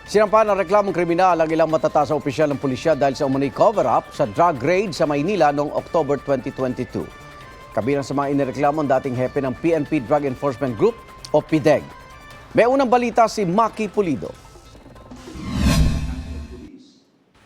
Sinampa ng reklamong kriminal ang ilang matataas na opisyal ng pulisya dahil sa umano'y cover-up sa drug raid sa Maynila noong October 2022. Kabilang sa mga inireklamo ang dating hepe ng PNP Drug Enforcement Group o PDEG. May unang balita si Maki Pulido.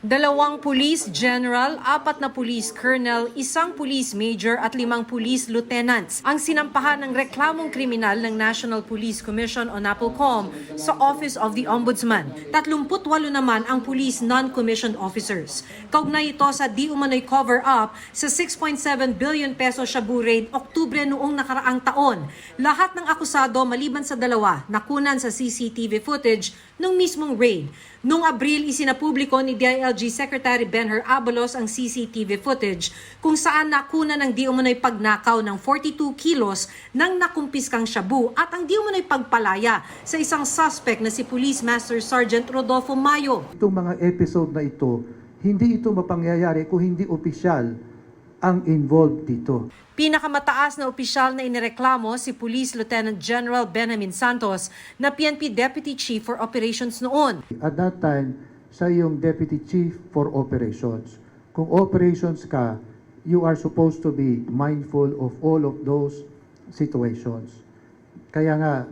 2 police general, 4 na police colonel, 1 police major at 5 police lieutenants ang sinampahan ng reklamong kriminal ng National Police Commission o NAPOLCOM sa Office of the Ombudsman. 38 naman ang police non-commissioned officers. Kaugnay ito sa di umano'y cover-up sa 6.7 billion peso shabu raid Oktubre noong nakaraang taon. Lahat ng akusado maliban sa 2 nakunan sa CCTV footage nung mismong raid. Noong Abril, isinapubliko ni DILG Secretary Benher Abalos ang CCTV footage kung saan nakuna ng di umano'y pagnakaw ng 42 kilos ng nakumpiskang shabu at ang di umano'y pagpalaya sa isang suspect na si Police Master Sergeant Rodolfo Mayo. Itong mga episode na ito, hindi ito mapangyayari kung hindi opisyal ang involved dito. Pinakamataas na opisyal na inireklamo si Police Lieutenant General Benjamin Santos na PNP Deputy Chief for Operations noon. At that time, siya yung Deputy Chief for Operations. Kung operations ka, you are supposed to be mindful of all of those situations. Kaya nga,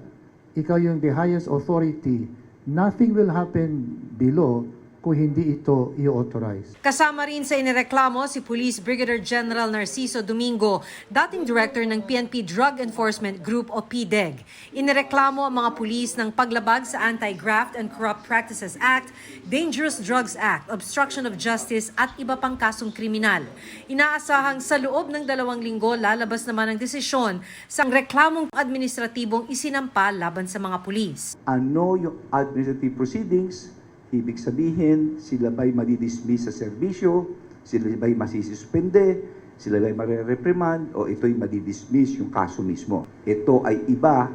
ikaw yung the highest authority, nothing will happen below kung hindi ito i-authorize. Kasama rin sa inireklamo si Police Brigadier General Narciso Domingo, dating director ng PNP Drug Enforcement Group o PDEG. Inireklamo ang mga pulis ng paglabag sa Anti-Graft and Corrupt Practices Act, Dangerous Drugs Act, Obstruction of Justice at iba pang kasong kriminal. Inaasahang sa loob ng 2 linggo lalabas naman ang desisyon sa reklamong administratibong isinampa laban sa mga pulis. Ano yung administrative proceedings? Ibig sabihin, sila ba'y madidismiss sa serbisyo, sila ba'y masisuspende, sila ba'y marereprimand, o ito'y madidismiss yung kaso mismo. Ito ay iba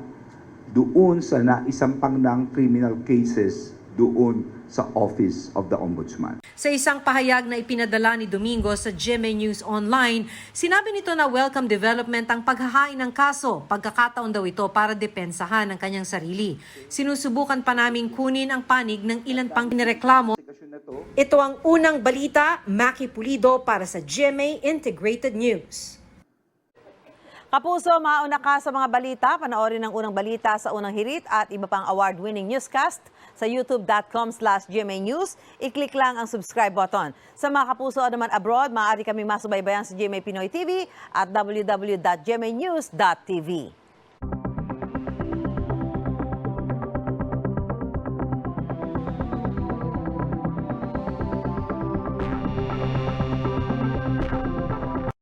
doon sa naisampang ng criminal cases doon sa Office of the Ombudsman. Sa isang pahayag na ipinadala ni Domingo sa GMA News Online, sinabi nito na welcome development ang paghahain ng kaso. Pagkakataon daw ito para depensahan ang kanyang sarili. Sinusubukan pa naming kunin ang panig ng ilan pang nireklamo. Ito ang unang balita, Maki Pulido para sa GMA Integrated News. Kapuso, mauna ka sa mga balita. Panoorin ang unang balita sa unang hirit at iba pang award-winning newscast sa youtube.com/GMA News. I-click lang ang subscribe button. Sa mga kapuso naman abroad, maaari kaming masubaybayan sa GMA Pinoy TV at www.gmanews.tv.